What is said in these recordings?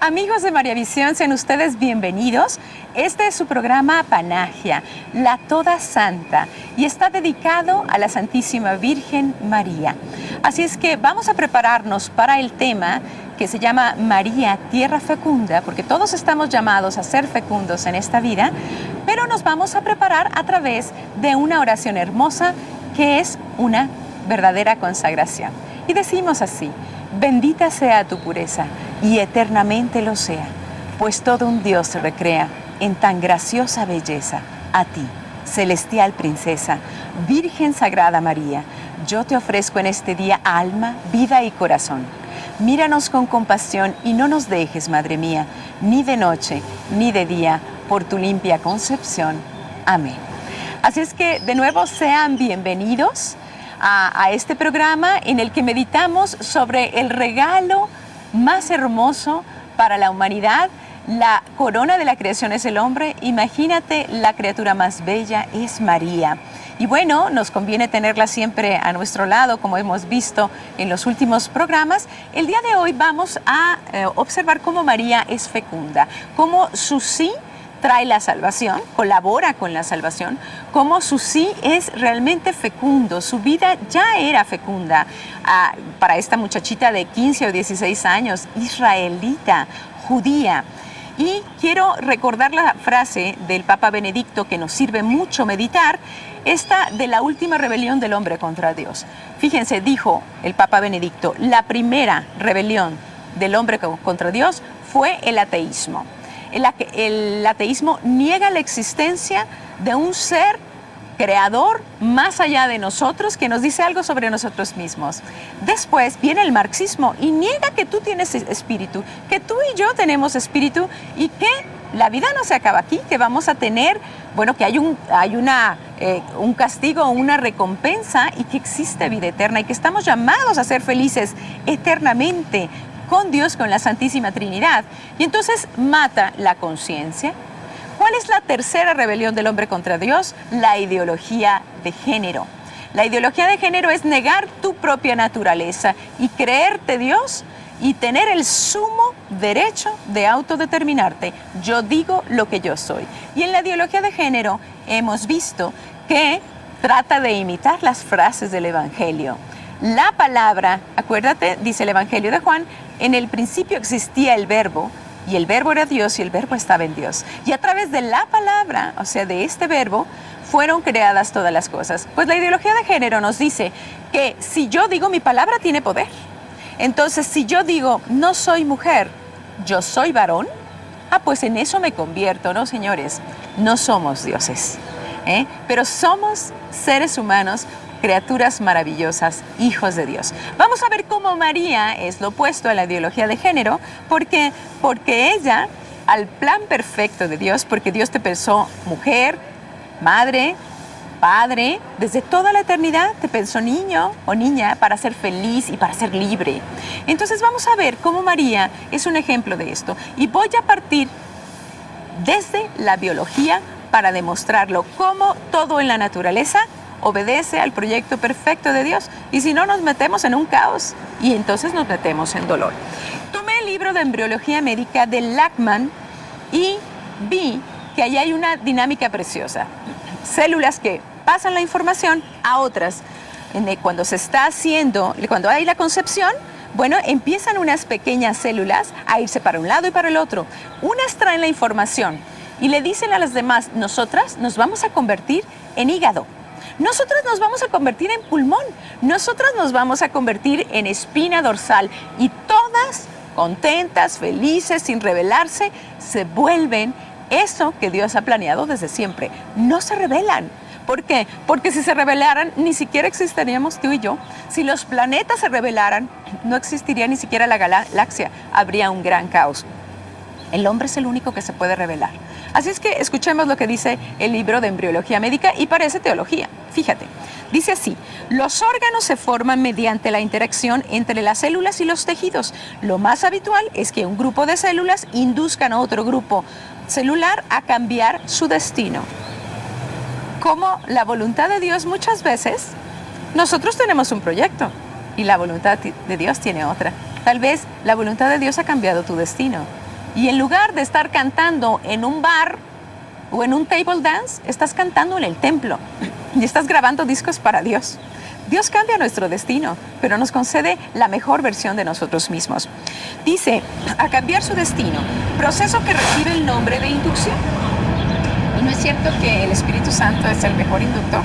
Amigos de María Visión, sean ustedes bienvenidos. Este es su programa Panagia, la Toda Santa, y está dedicado a la Santísima Virgen María. Así es que vamos a prepararnos para el tema que se llama María, Tierra Fecunda, porque todos estamos llamados a ser fecundos en esta vida, pero nos vamos a preparar a través de una oración hermosa que es una verdadera consagración. Y decimos así: bendita sea tu pureza, y eternamente lo sea, pues todo un Dios se recrea en tan graciosa belleza. A ti, celestial princesa, Virgen Sagrada María, yo te ofrezco en este día alma, vida y corazón. Míranos con compasión y no nos dejes, Madre mía, ni de noche ni de día, por tu limpia concepción. Amén. Así es que de nuevo sean bienvenidos a este programa en el que meditamos sobre el regalo más hermoso para la humanidad. La corona de la creación es el hombre. Imagínate, la criatura más bella es María. Y bueno, nos conviene tenerla siempre a nuestro lado, como hemos visto en los últimos programas. El día de hoy vamos a observar cómo María es fecunda, cómo su sí trae la salvación, colabora con la salvación, cómo su sí es realmente fecundo, su vida ya era fecunda para esta muchachita de 15 o 16 años, israelita, judía. Y quiero recordar la frase del Papa Benedicto que nos sirve mucho meditar, esta de la última rebelión del hombre contra Dios. Fíjense, dijo el Papa Benedicto, la primera rebelión del hombre contra Dios fue el ateísmo. El ateísmo niega la existencia de un ser creador más allá de nosotros que nos dice algo sobre nosotros mismos. Después viene el marxismo y niega que tú tienes espíritu, que tú y yo tenemos espíritu y que la vida no se acaba aquí, que vamos a tener, bueno, que hay un castigo, una recompensa y que existe vida eterna y que estamos llamados a ser felices eternamente con Dios, con la Santísima Trinidad. Y entonces mata la conciencia. ¿Cuál es la tercera rebelión del hombre contra Dios? La ideología de género. La ideología de género es negar tu propia naturaleza y creerte Dios y tener el sumo derecho de autodeterminarte. Yo digo lo que yo soy. Y en la ideología de género hemos visto que trata de imitar las frases del Evangelio. La palabra, acuérdate, dice el Evangelio de Juan, en el principio existía el verbo, y el verbo era Dios y el verbo estaba en Dios. Y a través de la palabra, o sea, de este verbo, fueron creadas todas las cosas. Pues la ideología de género nos dice que si yo digo mi palabra tiene poder. Entonces, si yo digo no soy mujer, yo soy varón, pues en eso me convierto, ¿no, señores? No somos dioses, pero somos seres humanos, criaturas maravillosas, hijos de Dios. Vamos a ver cómo María es lo opuesto a la ideología de género, porque ella, al plan perfecto de Dios, porque Dios te pensó mujer, madre, padre, desde toda la eternidad te pensó niño o niña para ser feliz y para ser libre. Entonces vamos a ver cómo María es un ejemplo de esto. Y voy a partir desde la biología para demostrarlo, cómo todo en la naturaleza obedece al proyecto perfecto de Dios, y si no nos metemos en un caos y entonces nos metemos en dolor. Tomé el libro de embriología médica de Lachmann y vi que ahí hay una dinámica preciosa. Células que pasan la información a otras. Cuando se está haciendo, cuando hay la concepción, bueno, empiezan unas pequeñas células a irse para un lado y para el otro. Unas traen la información y le dicen a las demás: nosotras nos vamos a convertir en hígado. Nosotras nos vamos a convertir en pulmón, nosotras nos vamos a convertir en espina dorsal, y todas, contentas, felices, sin rebelarse, se vuelven eso que Dios ha planeado desde siempre. No se rebelan. ¿Por qué? Porque si se rebelaran, ni siquiera existiríamos tú y yo. Si los planetas se rebelaran, no existiría ni siquiera la galaxia, habría un gran caos. El hombre es el único que se puede rebelar. Así es que escuchemos lo que dice el libro de embriología médica, y parece teología. Fíjate, dice así: los órganos se forman mediante la interacción entre las células y los tejidos. Lo más habitual es que un grupo de células induzcan a otro grupo celular a cambiar su destino. Como la voluntad de Dios, muchas veces nosotros tenemos un proyecto y la voluntad de Dios tiene otra. Tal vez la voluntad de Dios ha cambiado tu destino. Y en lugar de estar cantando en un bar o en un table dance, estás cantando en el templo y estás grabando discos para Dios. Dios cambia nuestro destino, pero nos concede la mejor versión de nosotros mismos. Dice, a cambiar su destino, proceso que recibe el nombre de inducción. ¿Y no es cierto que el Espíritu Santo es el mejor inductor?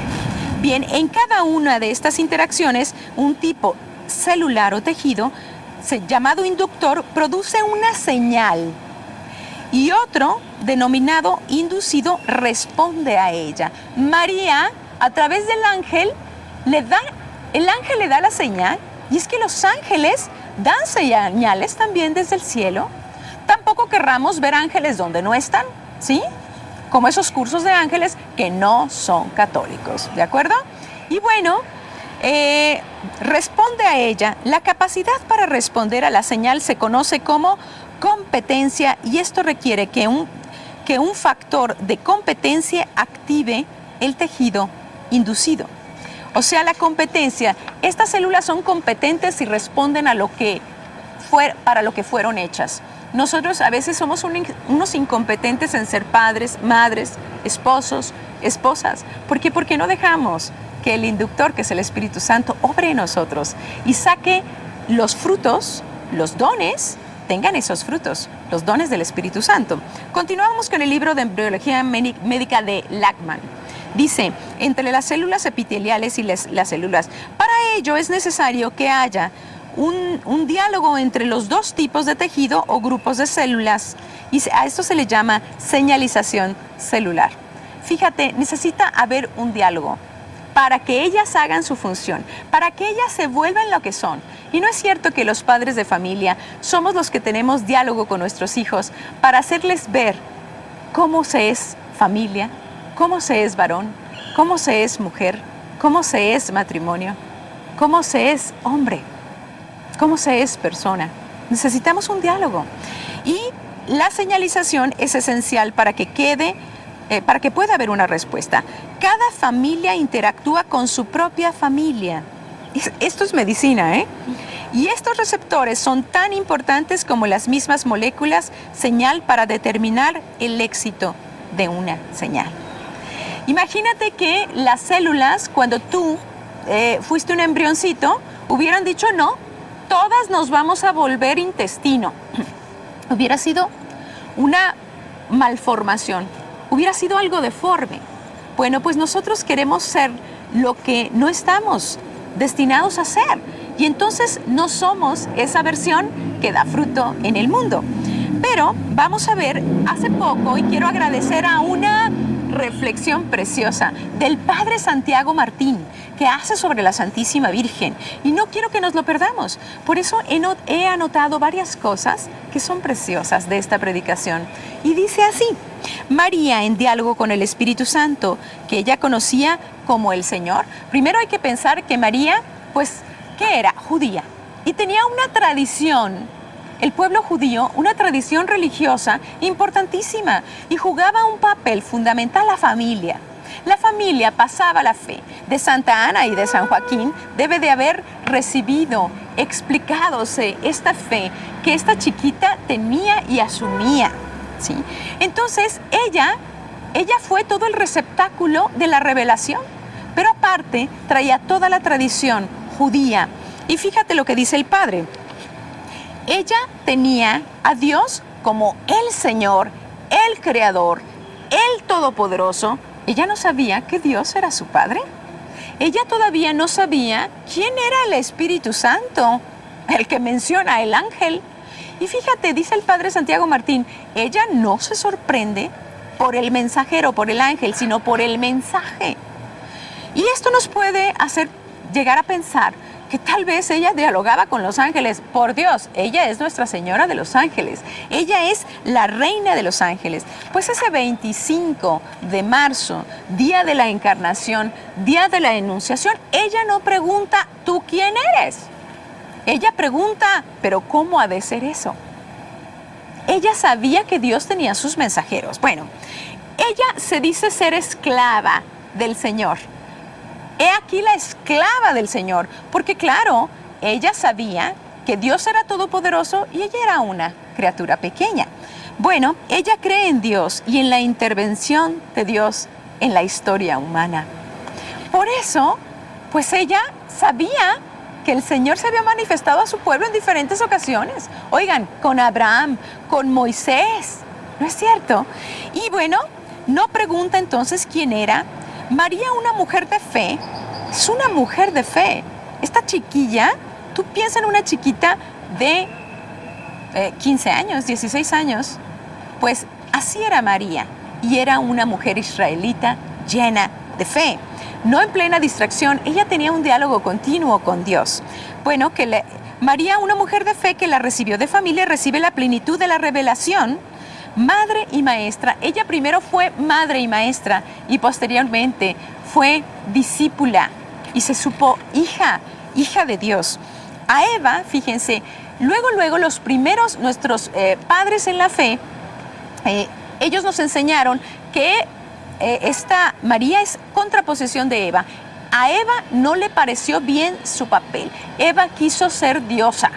Bien, en cada una de estas interacciones, un tipo celular o tejido llamado inductor produce una señal y otro, denominado inducido, responde a ella. María, a través del ángel, el ángel le da la señal, y es que los ángeles dan señales también desde el cielo. Tampoco querramos ver ángeles donde no están, ¿sí? Como esos cursos de ángeles que no son católicos, ¿de acuerdo? Y bueno, responde a ella. La capacidad para responder a la señal se conoce como competencia, y esto requiere que un factor de competencia active el tejido inducido. O sea, la competencia, estas células son competentes y responden a para lo que fueron hechas. Nosotros a veces somos unos incompetentes en ser padres, madres, esposos, esposas. ¿Por qué? Porque no dejamos que el inductor, que es el Espíritu Santo, obre en nosotros y saque los frutos, los dones, tengan esos frutos, los dones del Espíritu Santo. Continuamos con el libro de embriología médica de Lachman. Dice, entre las células epiteliales y las células, para ello es necesario que haya un diálogo entre los dos tipos de tejido o grupos de células, y a esto se le llama señalización celular. Fíjate, necesita haber un diálogo para que ellas hagan su función, para que ellas se vuelvan lo que son. Y no es cierto que los padres de familia somos los que tenemos diálogo con nuestros hijos para hacerles ver cómo se es familia, cómo se es varón, cómo se es mujer, cómo se es matrimonio, cómo se es hombre, cómo se es persona. Necesitamos un diálogo. Y la señalización es esencial para que pueda haber una respuesta. Cada familia interactúa con su propia familia. Esto es medicina, ¿eh? Y estos receptores son tan importantes como las mismas moléculas señal para determinar el éxito de una señal. Imagínate que las células, cuando tú fuiste un embrioncito, hubieran dicho no, todas nos vamos a volver intestino. Hubiera sido una malformación, hubiera sido algo deforme. Bueno, pues nosotros queremos ser lo que no estamos destinados a ser, y entonces no somos esa versión que da fruto en el mundo. Pero vamos a ver, hace poco, y quiero agradecer a una reflexión preciosa del Padre Santiago Martín, que hace sobre la Santísima Virgen, y no quiero que nos lo perdamos. Por eso he anotado varias cosas que son preciosas de esta predicación. Y dice así: María, en diálogo con el Espíritu Santo, que ella conocía como el Señor. Primero hay que pensar que María, pues, ¿qué era? Judía. Y tenía una tradición, el pueblo judío, una tradición religiosa importantísima, y jugaba un papel fundamental la familia. La familia pasaba la fe. De Santa Ana y de San Joaquín debe de haber recibido, explicadose esta fe que esta chiquita tenía y asumía, ¿sí? Entonces ella fue todo el receptáculo de la revelación, pero aparte traía toda la tradición judía. Y fíjate lo que dice el Padre. Ella tenía a Dios como el Señor, el Creador, el Todopoderoso. Ella no sabía que Dios era su Padre. Ella todavía no sabía quién era el Espíritu Santo, el que menciona el ángel. Y fíjate, dice el Padre Santiago Martín, ella no se sorprende por el mensajero, por el ángel, sino por el mensaje. Y esto nos puede hacer llegar a pensar que tal vez ella dialogaba con los ángeles. Por Dios, ella es Nuestra Señora de los Ángeles. Ella es la Reina de los Ángeles. Pues ese 25 de marzo, día de la Encarnación, día de la Enunciación, ella no pregunta, ¿tú quién eres? Ella pregunta, ¿pero cómo ha de ser eso? Ella sabía que Dios tenía sus mensajeros. Bueno, ella se dice ser esclava del Señor. He aquí la esclava del Señor, porque claro, ella sabía que Dios era todopoderoso y ella era una criatura pequeña. Bueno, ella cree en Dios y en la intervención de Dios en la historia humana. Por eso, pues ella sabía que el Señor se había manifestado a su pueblo en diferentes ocasiones. Oigan, con Abraham, con Moisés, ¿no es cierto? Y bueno, no pregunta entonces quién era. María, una mujer de fe, es una mujer de fe. Esta chiquilla, tú piensas en una chiquita de 15 años, 16 años, pues así era María, y era una mujer israelita llena de fe. No en plena distracción, ella tenía un diálogo continuo con Dios. Bueno, María, una mujer de fe que la recibió de familia, recibe la plenitud de la revelación, madre y maestra. Ella primero fue madre y maestra y posteriormente fue discípula y se supo hija de Dios. A Eva, fíjense, luego los primeros, nuestros padres en la fe, ellos nos enseñaron que esta María es contraposición de Eva. A Eva no le pareció bien su papel. Eva quiso ser diosa.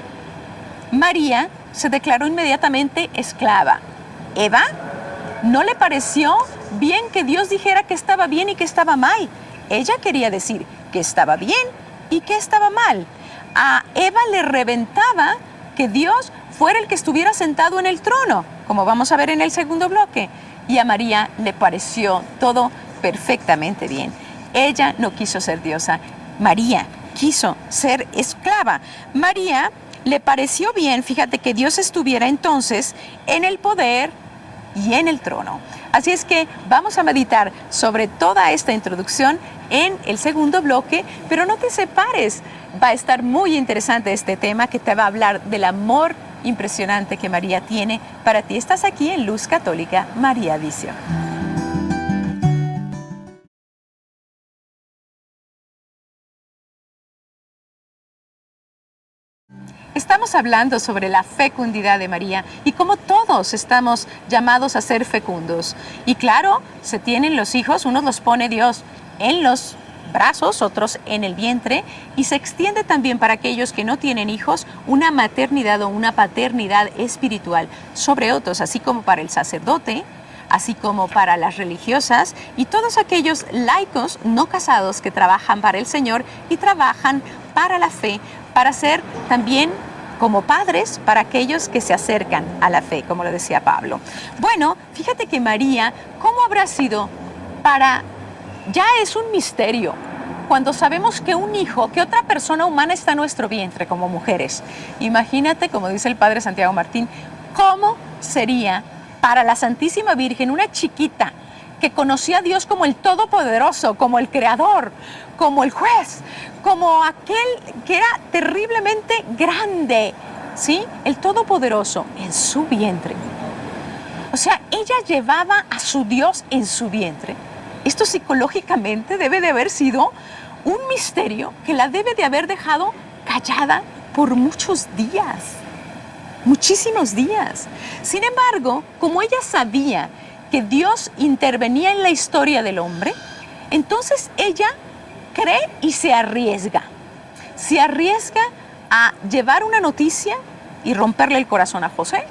María se declaró inmediatamente esclava. Eva no le pareció bien que Dios dijera que estaba bien y que estaba mal. Ella quería decir que estaba bien y que estaba mal. A Eva le reventaba que Dios fuera el que estuviera sentado en el trono, como vamos a ver en el segundo bloque. Y a María le pareció todo perfectamente bien. Ella no quiso ser diosa. María quiso ser esclava. María le pareció bien, fíjate, que Dios estuviera entonces en el poder y en el trono. Así es que vamos a meditar sobre toda esta introducción en el segundo bloque, pero no te separes. Va a estar muy interesante este tema que te va a hablar del amor impresionante que María tiene para ti. Estás aquí en Luz Católica, María Visión. Estamos hablando sobre la fecundidad de María y cómo todos estamos llamados a ser fecundos. Y claro, se tienen los hijos, unos los pone Dios en los brazos, otros en el vientre, y se extiende también para aquellos que no tienen hijos una maternidad o una paternidad espiritual sobre otros, así como para el sacerdote, así como para las religiosas y todos aquellos laicos no casados que trabajan para el Señor y trabajan para la fe, para ser también como padres para aquellos que se acercan a la fe, como lo decía Pablo. Bueno, fíjate que María, ¿cómo habrá sido para... Ya es un misterio cuando sabemos que un hijo, que otra persona humana está en nuestro vientre como mujeres. Imagínate, como dice el Padre Santiago Martín, cómo sería para la Santísima Virgen, una chiquita que conocía a Dios como el Todopoderoso, como el Creador, como el Juez, como aquel que era terriblemente grande, ¿sí? El Todopoderoso en su vientre. O sea, ella llevaba a su Dios en su vientre. Esto psicológicamente debe de haber sido un misterio que la debe de haber dejado callada por muchos días, muchísimos días. Sin embargo, como ella sabía que Dios intervenía en la historia del hombre, entonces ella cree y se arriesga. Se arriesga a llevar una noticia y romperle el corazón a José.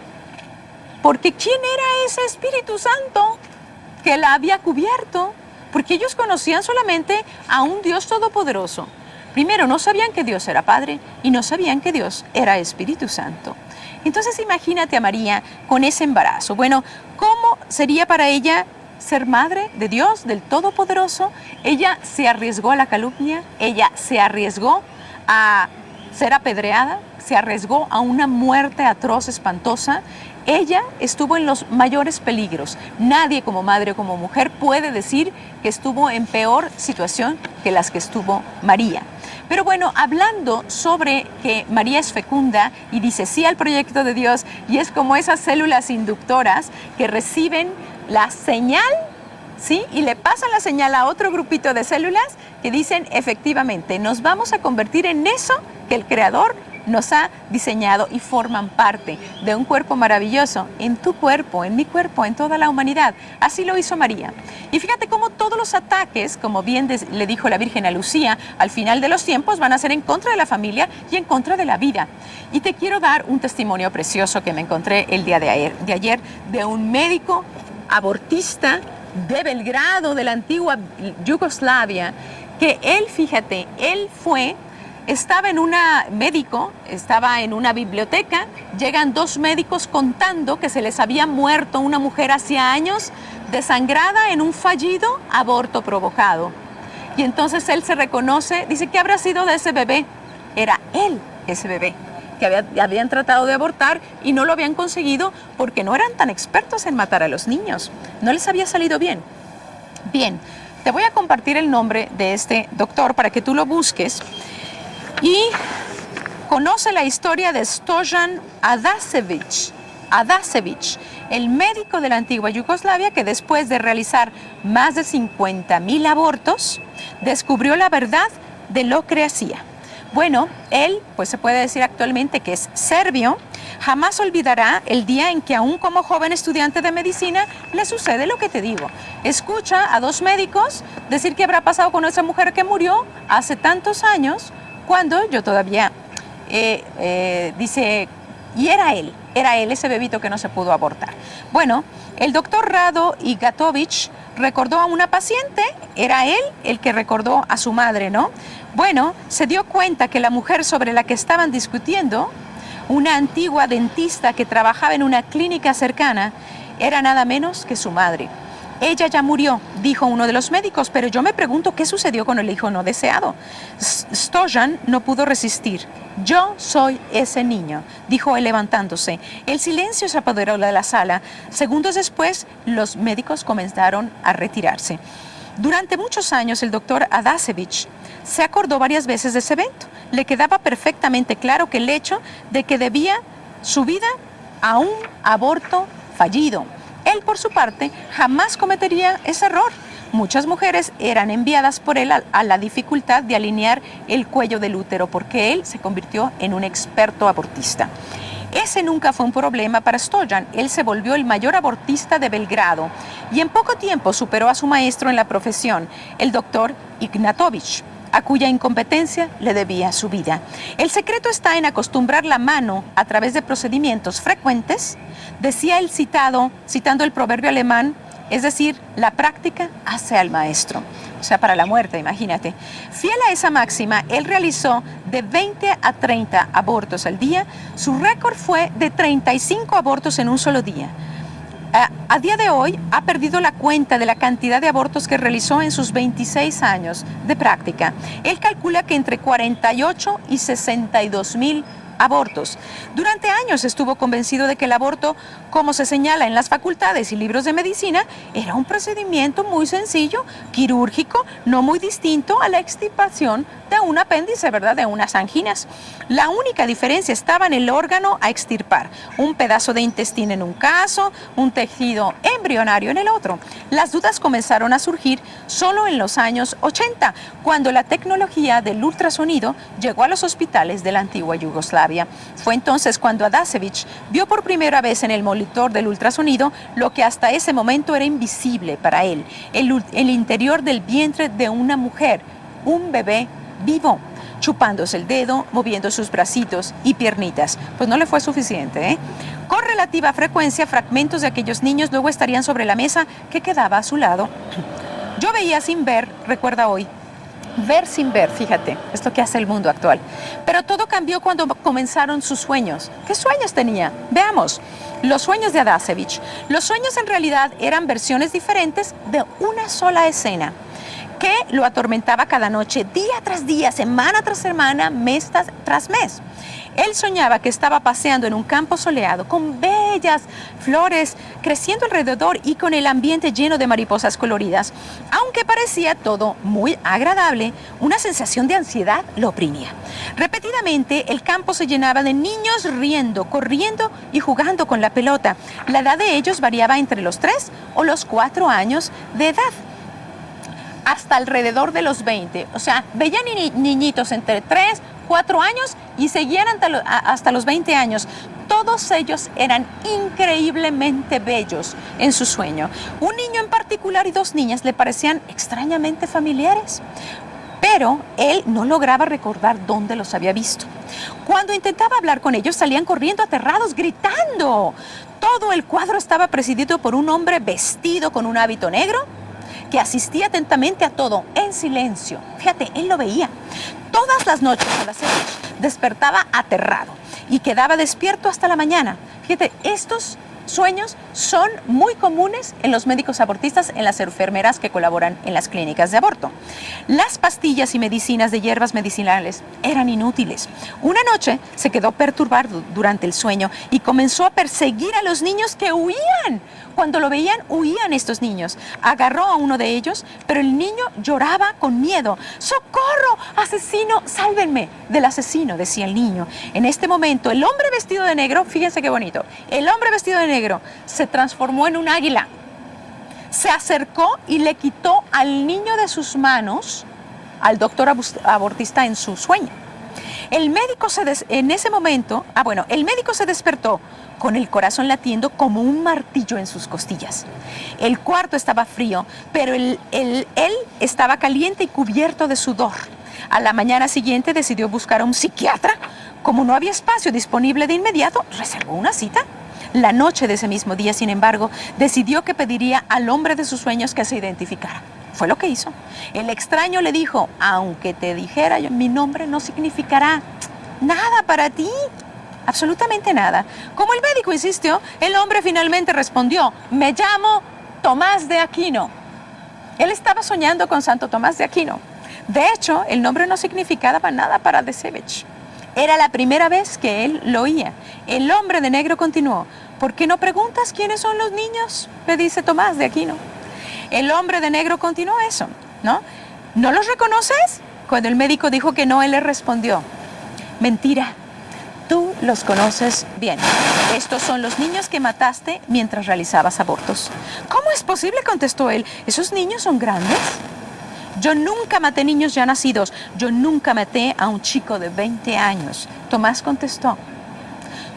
Porque ¿quién era ese Espíritu Santo que la había cubierto? Porque ellos conocían solamente a un Dios todopoderoso. Primero, no sabían que Dios era Padre y no sabían que Dios era Espíritu Santo. Entonces imagínate a María con ese embarazo. Bueno, ¿cómo sería para ella ser madre de Dios, del Todopoderoso? Ella se arriesgó a la calumnia, ella se arriesgó a ser apedreada, se arriesgó a una muerte atroz, espantosa. Ella estuvo en los mayores peligros. Nadie como madre o como mujer puede decir que estuvo en peor situación que las que estuvo María. Pero bueno, hablando sobre que María es fecunda y dice sí al proyecto de Dios, y es como esas células inductoras que reciben la señal, ¿sí? Y le pasan la señal a otro grupito de células que dicen efectivamente, nos vamos a convertir en eso que el Creador nos ha diseñado y forman parte de un cuerpo maravilloso en tu cuerpo, en mi cuerpo, en toda la humanidad. Así lo hizo María. Y fíjate cómo todos los ataques, como bien le dijo la Virgen a Lucía, al final de los tiempos van a ser en contra de la familia y en contra de la vida. Y te quiero dar un testimonio precioso que me encontré el día de ayer de un médico abortista de Belgrado, de la antigua Yugoslavia, que él, fíjate, estaba en una biblioteca, llegan dos médicos contando que se les había muerto una mujer hacía años desangrada en un fallido aborto provocado. Y entonces él se reconoce, dice, ¿qué habrá sido de ese bebé? Era él, ese bebé, que habían tratado de abortar y no lo habían conseguido porque no eran tan expertos en matar a los niños. No les había salido bien. Bien, te voy a compartir el nombre de este doctor para que tú lo busques y conoce la historia de Stojan Adasevic, el médico de la antigua Yugoslavia que después de realizar más de 50,000 abortos, descubrió la verdad de lo que hacía. Bueno, él, pues se puede decir actualmente que es serbio, jamás olvidará el día en que aún como joven estudiante de medicina le sucede lo que te digo. Escucha a dos médicos decir qué habrá pasado con esa mujer que murió hace tantos años, cuando yo todavía, dice, y era él ese bebito que no se pudo abortar. Bueno, el doctor Rado Igatovic recordó a una paciente, era él el que recordó a su madre, ¿no? Bueno, se dio cuenta que la mujer sobre la que estaban discutiendo, una antigua dentista que trabajaba en una clínica cercana, era nada menos que su madre. Ella ya murió, dijo uno de los médicos, pero yo me pregunto qué sucedió con el hijo no deseado. Stojan no pudo resistir. Yo soy ese niño, dijo él levantándose. El silencio se apoderó de la sala. Segundos después, los médicos comenzaron a retirarse. Durante muchos años, el doctor Adasevic se acordó varias veces de ese evento. Le quedaba perfectamente claro que el hecho de que debía su vida a un aborto fallido. Él, por su parte, jamás cometería ese error. Muchas mujeres eran enviadas por él a la dificultad de alinear el cuello del útero, porque él se convirtió en un experto abortista. Ese nunca fue un problema para Stojan. Él se volvió el mayor abortista de Belgrado y en poco tiempo superó a su maestro en la profesión, el doctor Ignatovic, a cuya incompetencia le debía su vida. El secreto está en acostumbrar la mano a través de procedimientos frecuentes, decía el citando el proverbio alemán, es decir, la práctica hace al maestro. O sea, para la muerte, imagínate. Fiel a esa máxima, él realizó de 20 a 30 abortos al día. Su récord fue de 35 abortos en un solo día. A día de hoy ha perdido la cuenta de la cantidad de abortos que realizó en sus 26 años de práctica. Él calcula que entre 48 y 62,000 abortos. Durante años estuvo convencido de que el aborto, como se señala en las facultades y libros de medicina, era un procedimiento muy sencillo, quirúrgico, no muy distinto a la extirpación de un apéndice, ¿verdad?, de unas anginas. La única diferencia estaba en el órgano a extirpar, un pedazo de intestino en un caso, un tejido embrionario en el otro. Las dudas comenzaron a surgir solo en los años 80, cuando la tecnología del ultrasonido llegó a los hospitales de la antigua Yugoslavia. Fue entonces cuando Adasevic vio por primera vez en el monitor del ultrasonido lo que hasta ese momento era invisible para él, el interior del vientre de una mujer, un bebé vivo, chupándose el dedo, moviendo sus bracitos y piernitas. Pues no le fue suficiente, ¿eh? Con relativa frecuencia, fragmentos de aquellos niños luego estarían sobre la mesa que quedaba a su lado. Yo veía sin ver, recuerda hoy, ver sin ver, fíjate, es lo que hace el mundo actual. Pero todo cambió cuando comenzaron sus sueños. ¿Qué sueños tenía? Veamos. Los sueños de Adasevic. Los sueños en realidad eran versiones diferentes de una sola escena que lo atormentaba cada noche, día tras día, semana tras semana, mes tras mes. Él soñaba que estaba paseando en un campo soleado con bellas flores creciendo alrededor y con el ambiente lleno de mariposas coloridas. Aunque parecía todo muy agradable, una sensación de ansiedad lo oprimía. Repetidamente, el campo se llenaba de niños riendo, corriendo y jugando con la pelota. La edad de ellos variaba entre los 3 o los 4 años de edad. hasta alrededor de los 20. O sea, veían niñitos entre 3, 4 años y seguían hasta los 20 años. Todos ellos eran increíblemente bellos en su sueño. Un niño en particular y 2 niñas le parecían extrañamente familiares, pero él no lograba recordar dónde los había visto. Cuando intentaba hablar con ellos, salían corriendo aterrados, gritando. Todo el cuadro estaba presidido por un hombre vestido con un hábito negro que asistía atentamente a todo, en silencio. Fíjate, él lo veía. Todas las noches a las 6 despertaba aterrado y quedaba despierto hasta la mañana. Fíjate, estos sueños son muy comunes en los médicos abortistas, en las enfermeras que colaboran en las clínicas de aborto. Las pastillas y medicinas de hierbas medicinales eran inútiles. Una noche se quedó perturbado durante el sueño y comenzó a perseguir a los niños que huían. Cuando lo veían, huían estos niños. Agarró a uno de ellos, pero el niño lloraba con miedo. ¡Socorro! ¡Asesino! ¡Sálvenme del asesino!, decía el niño. En este momento, el hombre vestido de negro, fíjense qué bonito, el hombre vestido de negro se transformó en un águila. Se acercó y le quitó al niño de sus manos al doctor abortista en su sueño. El médico el médico se despertó con el corazón latiendo como un martillo en sus costillas. El cuarto estaba frío, pero él estaba caliente y cubierto de sudor. A la mañana siguiente decidió buscar a un psiquiatra. Como no había espacio disponible de inmediato, reservó una cita. La noche de ese mismo día, sin embargo, decidió que pediría al hombre de sus sueños que se identificara. Fue lo que hizo. El extraño le dijo: aunque te dijera yo, mi nombre no significará nada para ti. Absolutamente nada. Como el médico insistió, el hombre finalmente respondió: me llamo Tomás de Aquino. Él estaba soñando con Santo Tomás de Aquino. De hecho, el nombre no significaba nada para Desevich. Era la primera vez que él lo oía. El hombre de negro continuó: ¿por qué no preguntas quiénes son los niños?, le dice Tomás de Aquino. El hombre de negro continuó eso, ¿no? ¿No los reconoces? Cuando el médico dijo que no, él le respondió: mentira, tú los conoces bien. Estos son los niños que mataste mientras realizabas abortos. ¿Cómo es posible?, contestó él. ¿Esos niños son grandes? Yo nunca maté niños ya nacidos. Yo nunca maté a un chico de 20 años. Tomás contestó: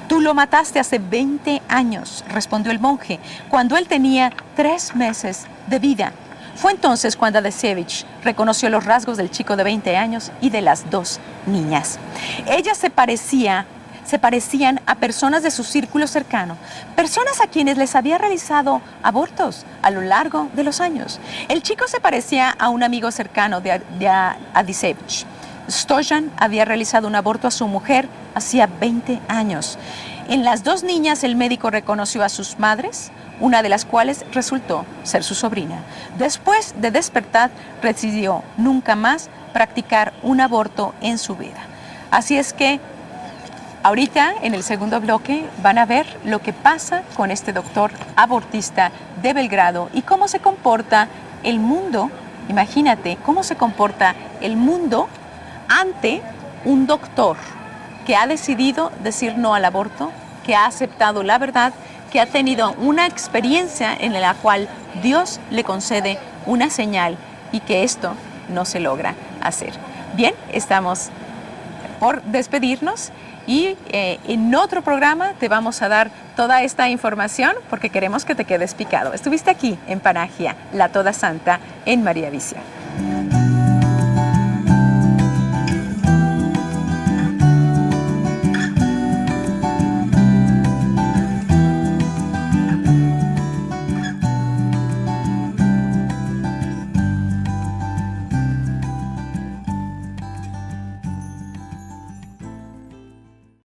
tú lo mataste hace 20 años, respondió el monje, cuando él tenía 3 meses de vida. Fue entonces cuando Desevich reconoció los rasgos del chico de 20 años y de las 2 niñas. Ellas se parecían a personas de su círculo cercano, personas a quienes les había realizado abortos a lo largo de los años. El chico se parecía a un amigo cercano de Desevich. Stojan había realizado un aborto a su mujer hacía 20 años. En las 2 niñas el médico reconoció a sus madres, una de las cuales resultó ser su sobrina. Después de despertar, decidió nunca más practicar un aborto en su vida. Así es que ahorita, en el segundo bloque, van a ver lo que pasa con este doctor abortista de Belgrado y cómo se comporta el mundo. Imagínate cómo se comporta el mundo ante un doctor que ha decidido decir no al aborto, que ha aceptado la verdad, que ha tenido una experiencia en la cual Dios le concede una señal y que esto no se logra hacer. Bien, estamos por despedirnos y en otro programa te vamos a dar toda esta información porque queremos que te quedes picado. Estuviste aquí en Panagia, la Toda Santa, en María Visión.